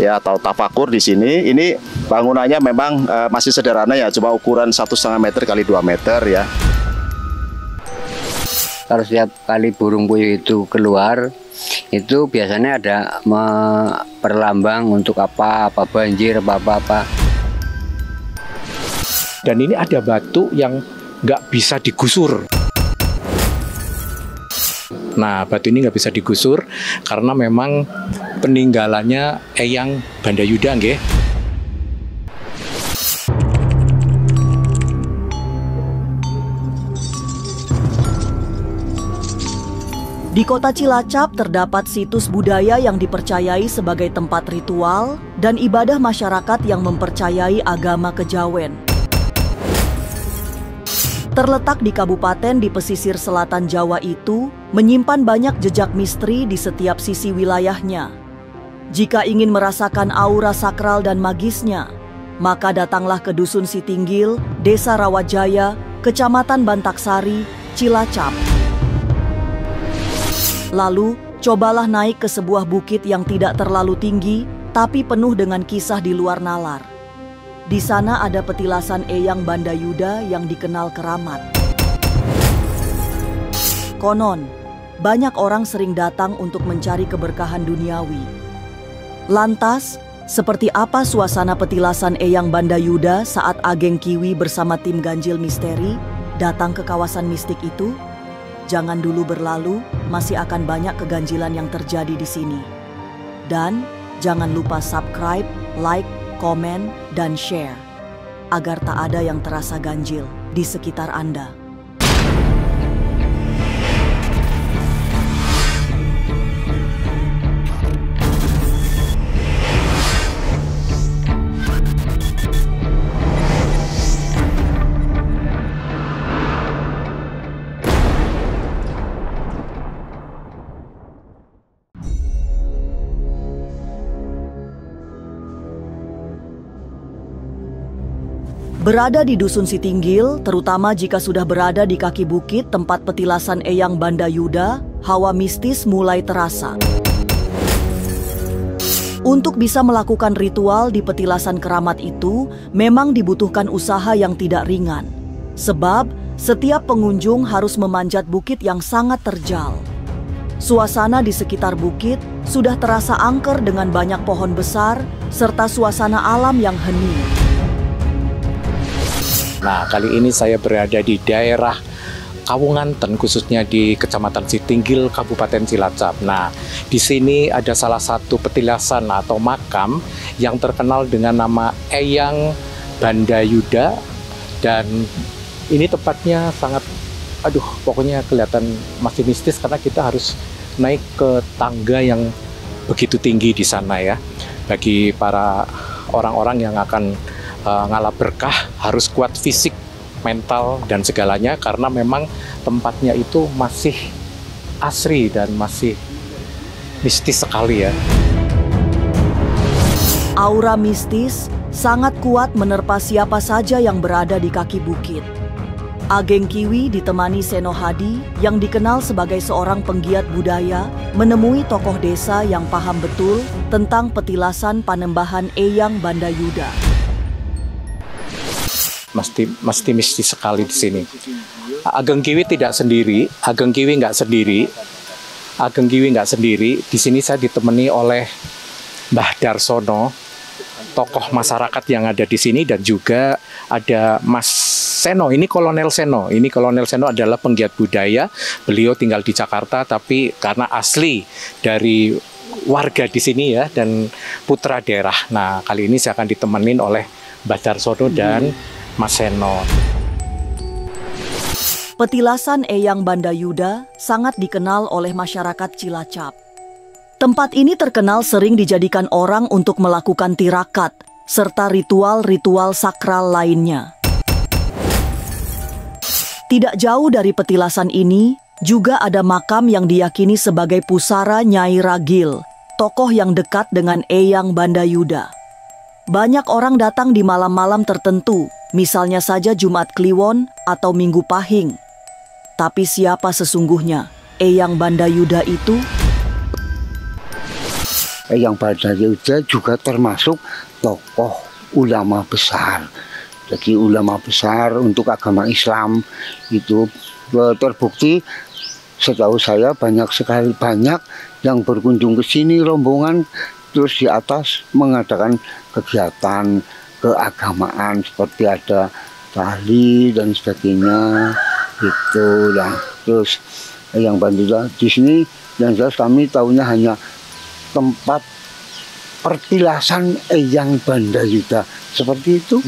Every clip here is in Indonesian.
ya atau tafakur di sini. Ini bangunannya memang masih sederhana ya, cuma ukuran 1,5 meter kali 2 meter ya. Kalau setiap kali burung puyuh itu keluar, itu biasanya ada perlambang untuk apa banjir, apa. Dan ini ada batu yang nggak bisa digusur. Nah, batu ini nggak bisa digusur karena memang peninggalannya Eyang Bandayuda, nggih. Di kota Cilacap terdapat situs budaya yang dipercayai sebagai tempat ritual dan ibadah masyarakat yang mempercayai agama kejawen. Terletak di kabupaten di pesisir selatan Jawa itu, menyimpan banyak jejak misteri di setiap sisi wilayahnya. Jika ingin merasakan aura sakral dan magisnya, maka datanglah ke Dusun Sitinggil, Desa Rawajaya, Kecamatan Bantaksari, Cilacap. Lalu, cobalah naik ke sebuah bukit yang tidak terlalu tinggi, tapi penuh dengan kisah di luar nalar. Di sana ada petilasan Eyang Bandayuda yang dikenal keramat. Konon, banyak orang sering datang untuk mencari keberkahan duniawi. Lantas, seperti apa suasana petilasan Eyang Bandayuda saat Ageng Kiwi bersama tim Ganjil Misteri datang ke kawasan mistik itu? Jangan dulu berlalu, masih akan banyak keganjilan yang terjadi di sini. Dan jangan lupa subscribe, like, komen, dan share, agar tak ada yang terasa ganjil di sekitar Anda. Berada di Dusun Sitinggil, terutama jika sudah berada di kaki bukit tempat petilasan Eyang Bandayuda, hawa mistis mulai terasa. Untuk bisa melakukan ritual di petilasan keramat itu, memang dibutuhkan usaha yang tidak ringan. Sebab, setiap pengunjung harus memanjat bukit yang sangat terjal. Suasana di sekitar bukit sudah terasa angker dengan banyak pohon besar, serta suasana alam yang hening. Nah, kali ini saya berada di daerah Kawunganten, khususnya di Kecamatan Sitinggil, Kabupaten Cilacap. Nah, di sini ada salah satu petilasan atau makam yang terkenal dengan nama Eyang Bandayuda, dan ini tempatnya sangat, pokoknya kelihatan masih mistis karena kita harus naik ke tangga yang begitu tinggi di sana ya. Bagi para orang-orang yang akan ngalap berkah harus kuat fisik, mental, dan segalanya karena memang tempatnya itu masih asri dan masih mistis sekali ya. Aura mistis sangat kuat menerpa siapa saja yang berada di kaki bukit. Ageng Kiwi ditemani Seno Hadi yang dikenal sebagai seorang penggiat budaya menemui tokoh desa yang paham betul tentang petilasan Panembahan Eyang Bandayuda. Mesti mistis sekali di sini. Ageng Kiwi tidak sendiri, Ageng Kiwi nggak sendiri. Di sini saya ditemani oleh Mbah Darsono, tokoh masyarakat yang ada di sini, dan juga ada Mas Seno. Ini Kolonel Seno. Ini Kolonel Seno adalah penggiat budaya. Beliau tinggal di Jakarta, tapi karena asli dari warga di sini ya, dan putra daerah. Nah, kali ini saya akan ditemenin oleh Mbah Darsono dan Mas Seno. Petilasan Eyang Bandayuda sangat dikenal oleh masyarakat Cilacap. Tempat ini terkenal sering dijadikan orang untuk melakukan tirakat serta ritual-ritual sakral lainnya. Tidak jauh dari petilasan ini juga ada makam yang diyakini sebagai pusara Nyai Ragil, tokoh yang dekat dengan Eyang Bandayuda. Banyak orang datang di malam-malam tertentu, misalnya saja Jumat Kliwon atau Minggu Pahing. Tapi siapa sesungguhnya Eyang Bandayuda itu? Eyang Bandayuda juga termasuk tokoh ulama besar. Jadi ulama besar untuk agama Islam itu terbukti, setahu saya banyak yang berkunjung ke sini rombongan, terus di atas mengadakan kegiatan keagamaan seperti ada tahlil dan sebagainya gitu lah. Terus Eyang Bandayuda di sini yang jelas kami tahunya hanya tempat pertilasan Eyang Bandayuda seperti itu.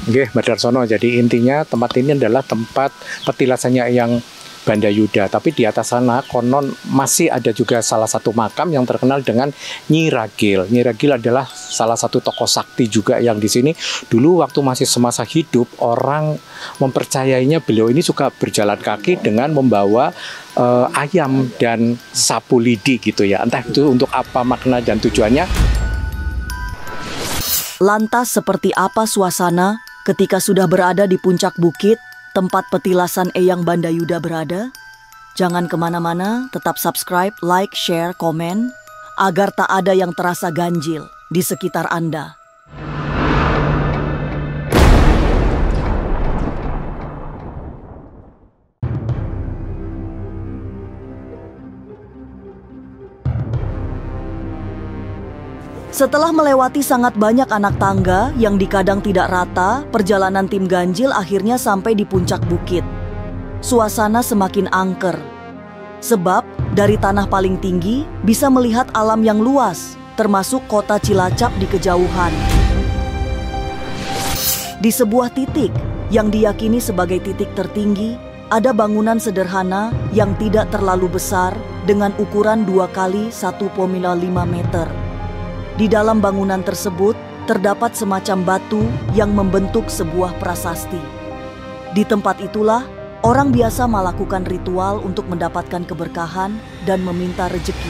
Oke, Mbak Darsono. Jadi intinya tempat ini adalah tempat petilasannya Eyang Bandayuda. Tapi di atas sana konon masih ada juga salah satu makam yang terkenal dengan Nyi Ragil. Nyi Ragil adalah salah satu tokoh sakti juga yang di sini dulu waktu masih semasa hidup orang mempercayainya beliau ini suka berjalan kaki dengan membawa ayam dan sapu lidi gitu ya. Entah itu untuk apa makna dan tujuannya. Lantas seperti apa suasana ketika sudah berada di puncak bukit tempat petilasan Eyang Bandayuda berada? Jangan kemana-mana, tetap subscribe, like, share, komen, agar tak ada yang terasa ganjil di sekitar Anda. Setelah melewati sangat banyak anak tangga yang dikadang tidak rata, perjalanan tim ganjil akhirnya sampai di puncak bukit. Suasana semakin angker, sebab dari tanah paling tinggi bisa melihat alam yang luas, termasuk kota Cilacap di kejauhan. Di sebuah titik yang diyakini sebagai titik tertinggi, ada bangunan sederhana yang tidak terlalu besar dengan ukuran 2 kali 1,5 meter. Di dalam bangunan tersebut terdapat semacam batu yang membentuk sebuah prasasti. Di tempat itulah orang biasa melakukan ritual untuk mendapatkan keberkahan dan meminta rezeki.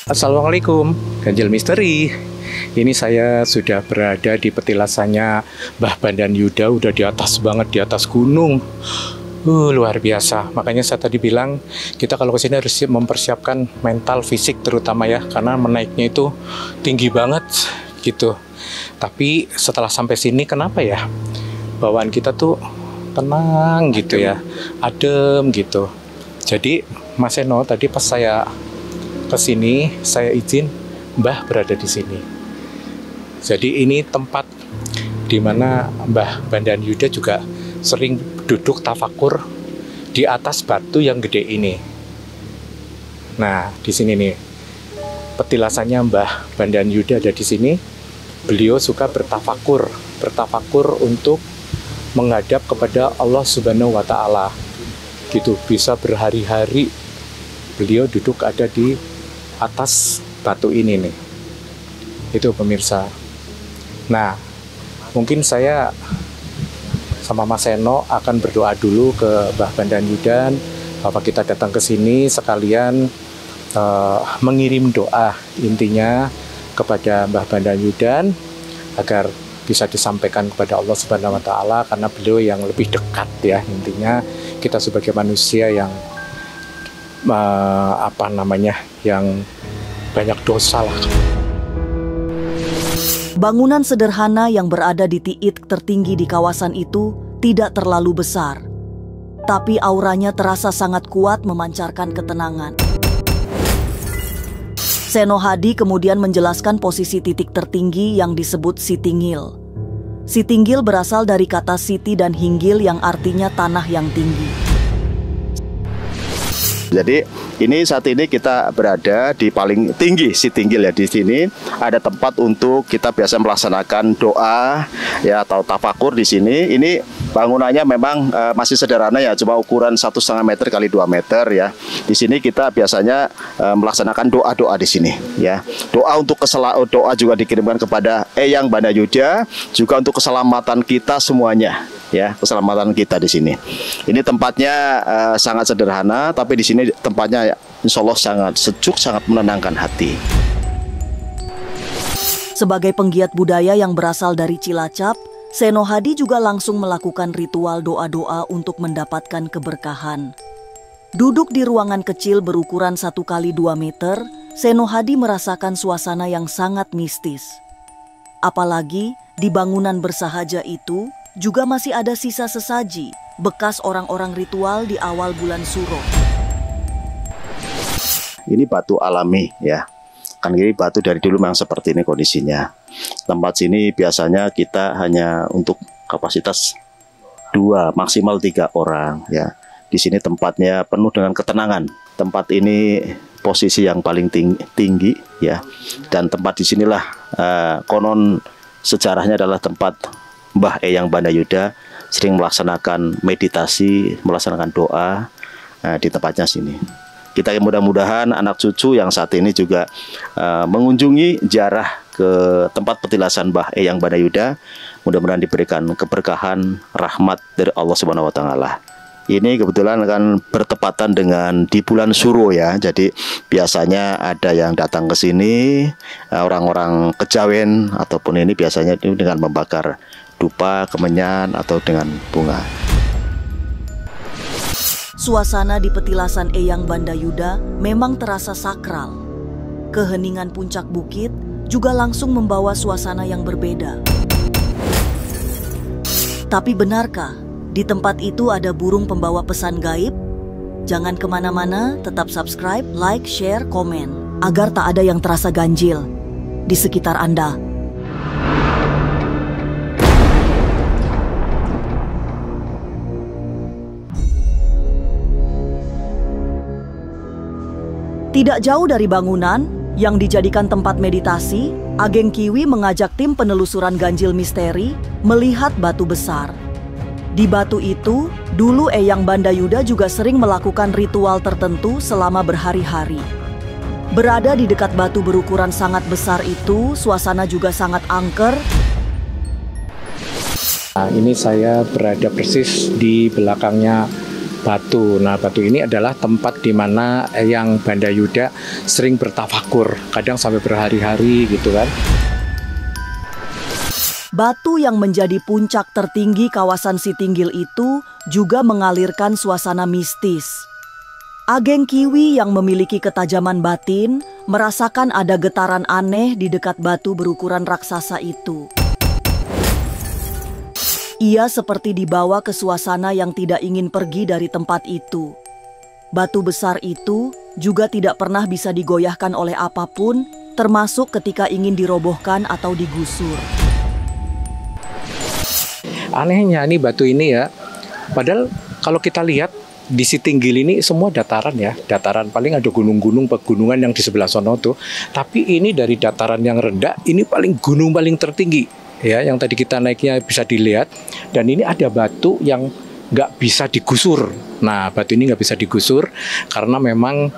Assalamualaikum, Ganjil Misteri. Ini saya sudah berada di petilasannya Mbah Bandayuda, udah di atas banget, di atas gunung. Luar biasa. Makanya saya tadi bilang kita kalau kesini harus mempersiapkan mental, fisik terutama ya, karena menaiknya itu tinggi banget gitu. Tapi setelah sampai sini kenapa ya bawaan kita tuh tenang gitu ya, adem gitu. Jadi Mas Eno tadi pas saya kesini saya izin Mbah berada di sini. Jadi ini tempat di mana Mbah Bandayuda juga sering duduk tafakur di atas batu yang gede ini. Nah, di sini nih petilasannya Mbah Bandayuda ada di sini. Beliau suka bertafakur untuk menghadap kepada Allah Subhanahu wa taala. Gitu, bisa berhari-hari beliau duduk ada di atas batu ini nih. Itu pemirsa. Nah, mungkin saya sama Mas Eno akan berdoa dulu ke Mbah Bandayuda. Bapak kita datang ke sini sekalian mengirim doa intinya kepada Mbah Bandayuda agar bisa disampaikan kepada Allah Subhanahu wa taala, karena beliau yang lebih dekat ya. Intinya kita sebagai manusia yang yang banyak dosa lah. Bangunan sederhana yang berada di titik tertinggi di kawasan itu tidak terlalu besar, tapi auranya terasa sangat kuat memancarkan ketenangan. Seno Hadi kemudian menjelaskan posisi titik tertinggi yang disebut Sitinggil. Sitinggil berasal dari kata siti dan hinggil yang artinya tanah yang tinggi. Jadi ini saat ini kita berada di paling tinggi Sitinggil ya. Di sini ada tempat untuk kita biasa melaksanakan doa ya atau tafakur di sini. Ini bangunannya memang masih sederhana ya, cuma ukuran 1,5 meter kali 2 meter ya. Di sini kita biasanya melaksanakan doa-doa di sini ya. Doa untuk doa juga dikirimkan kepada Eyang Bandayuda, juga untuk keselamatan kita semuanya ya, keselamatan kita di sini. Ini tempatnya sangat sederhana, tapi di sini tempatnya insya Allah sangat sejuk, sangat menenangkan hati. Sebagai penggiat budaya yang berasal dari Cilacap, Seno Hadi juga langsung melakukan ritual doa-doa untuk mendapatkan keberkahan. Duduk di ruangan kecil berukuran 1 kali 2 meter, Senohadi merasakan suasana yang sangat mistis. Apalagi di bangunan bersahaja itu juga masih ada sisa sesaji, bekas orang-orang ritual di awal bulan Suro. Ini batu alami ya. Kan ini batu dari dulu memang seperti ini kondisinya. Tempat sini biasanya kita hanya untuk kapasitas 2 maksimal 3 orang ya. Di sini tempatnya penuh dengan ketenangan. Tempat ini posisi yang paling tinggi ya. Dan tempat disinilah konon sejarahnya adalah tempat Mbah Eyang Bandayuda sering melaksanakan meditasi, melaksanakan doa di tempatnya sini. Kita mudah-mudahan anak cucu yang saat ini juga mengunjungi ziarah ke tempat petilasan Mbah Eyang Bandayuda, mudah-mudahan diberikan keberkahan, rahmat dari Allah Subhanahu wa taala. Ini kebetulan kan bertepatan dengan di bulan Suro ya. Jadi biasanya ada yang datang ke sini orang-orang Kejawen ataupun ini biasanya dengan membakar dupa, kemenyan atau dengan bunga. Suasana di petilasan Eyang Bandayuda memang terasa sakral. Keheningan puncak bukit juga langsung membawa suasana yang berbeda. Tapi benarkah di tempat itu ada burung pembawa pesan gaib? Jangan kemana-mana, tetap subscribe, like, share, komen, agar tak ada yang terasa ganjil di sekitar Anda. Tidak jauh dari bangunan yang dijadikan tempat meditasi, Ageng Kiwi mengajak tim penelusuran ganjil misteri melihat batu besar. Di batu itu, dulu Eyang Bandayuda juga sering melakukan ritual tertentu selama berhari-hari. Berada di dekat batu berukuran sangat besar itu, suasana juga sangat angker. Nah, ini saya berada persis di belakangnya batu. Nah, batu ini adalah tempat di mana Eyang Bandayuda sering bertafakur, kadang sampai berhari-hari gitu kan. Batu yang menjadi puncak tertinggi kawasan Sitinggil itu juga mengalirkan suasana mistis. Ageng Kiwi yang memiliki ketajaman batin merasakan ada getaran aneh di dekat batu berukuran raksasa itu. Ia seperti dibawa ke suasana yang tidak ingin pergi dari tempat itu. Batu besar itu juga tidak pernah bisa digoyahkan oleh apapun, termasuk ketika ingin dirobohkan atau digusur. Anehnya nih batu ini ya, padahal kalau kita lihat di Sitinggil ini semua dataran ya, dataran paling ada gunung-gunung, pegunungan yang di sebelah sono tuh. Tapi ini dari dataran yang rendah, ini paling gunung paling tertinggi. Ya, yang tadi kita naiknya bisa dilihat, dan ini ada batu yang nggak bisa digusur. Nah, batu ini nggak bisa digusur karena memang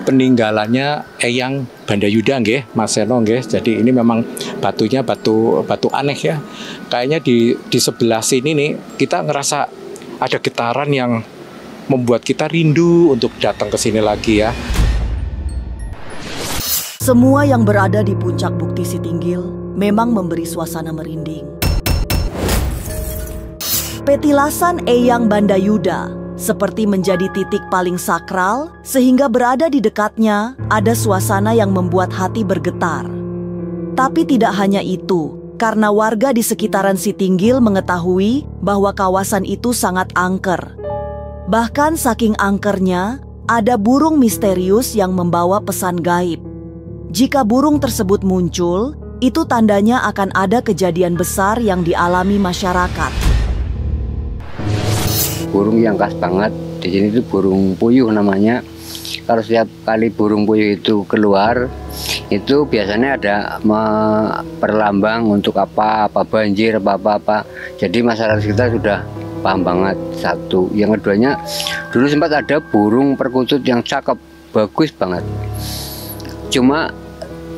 peninggalannya Eyang Bandayuda, nggih, Mas Seno, nggih. Jadi ini memang batunya batu aneh ya. Kayaknya di sebelah sini nih kita ngerasa ada getaran yang membuat kita rindu untuk datang ke sini lagi ya. Semua yang berada di puncak Bukti Sitinggil memang memberi suasana merinding. Petilasan Eyang Bandayuda seperti menjadi titik paling sakral, sehingga berada di dekatnya ada suasana yang membuat hati bergetar. Tapi tidak hanya itu, karena warga di sekitaran Sitinggil mengetahui bahwa kawasan itu sangat angker. Bahkan saking angkernya, ada burung misterius yang membawa pesan gaib. Jika burung tersebut muncul, itu tandanya akan ada kejadian besar yang dialami masyarakat. Burung yang khas banget di sini itu burung puyuh namanya. Kalau setiap kali burung puyuh itu keluar, itu biasanya ada perlambang untuk apa banjir, apa. Jadi masyarakat kita sudah paham banget. Satu, yang keduanya dulu sempat ada burung perkutut yang cakep, bagus banget. Cuma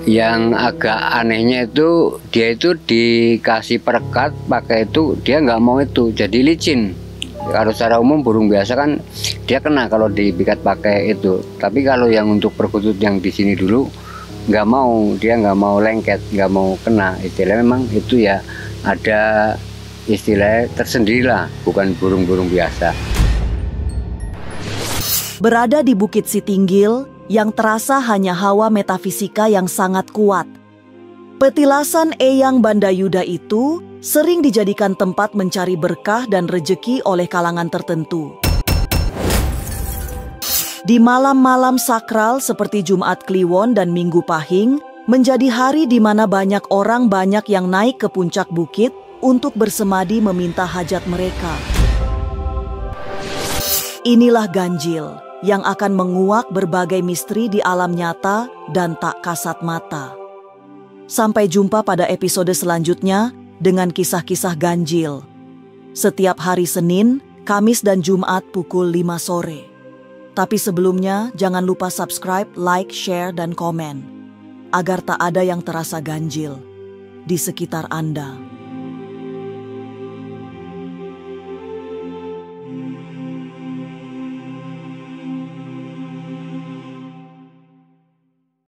yang agak anehnya itu dia itu dikasih perekat pakai itu, dia nggak mau itu, jadi licin. Kalau secara umum burung biasa kan dia kena kalau diikat pakai itu, tapi kalau yang untuk perkutut yang di sini dulu nggak mau, dia nggak mau lengket, nggak mau kena. Istilah memang itu ya ada istilah tersendiri lah, bukan burung-burung biasa. Berada di Bukit Sitinggil yang terasa hanya hawa metafisika yang sangat kuat. Petilasan Eyang Bandayuda itu sering dijadikan tempat mencari berkah dan rejeki oleh kalangan tertentu. Di malam-malam sakral seperti Jumat Kliwon dan Minggu Pahing, menjadi hari di mana banyak orang yang naik ke puncak bukit untuk bersemadi meminta hajat mereka. Inilah ganjil yang akan menguak berbagai misteri di alam nyata dan tak kasat mata. Sampai jumpa pada episode selanjutnya dengan kisah-kisah ganjil. Setiap hari Senin, Kamis dan Jumat pukul 5 sore. Tapi sebelumnya jangan lupa subscribe, like, share, dan komen agar tak ada yang terasa ganjil di sekitar Anda.